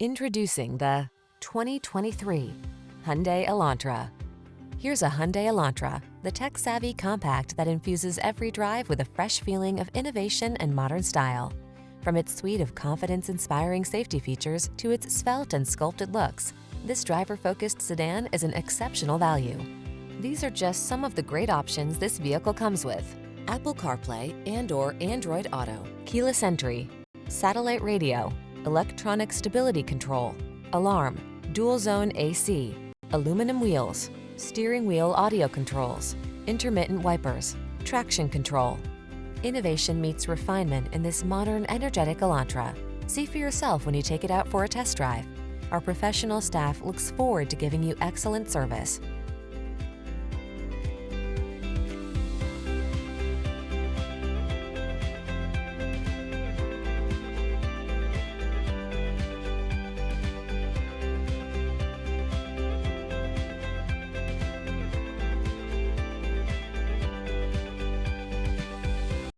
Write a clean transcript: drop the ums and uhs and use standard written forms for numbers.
Introducing the 2023 Hyundai Elantra. Here's a Hyundai Elantra, the tech-savvy compact that infuses every drive with a fresh feeling of innovation and modern style. From its suite of confidence-inspiring safety features to its svelte and sculpted looks, this driver-focused sedan is an exceptional value. These are just some of the great options this vehicle comes with: Apple CarPlay and/or Android Auto, keyless entry, satellite radio, electronic stability control, alarm, dual-zone AC, aluminum wheels, steering wheel audio controls, intermittent wipers, traction control. Innovation meets refinement in this modern, energetic Elantra. See for yourself when you take it out for a test drive. Our professional staff looks forward to giving you excellent service.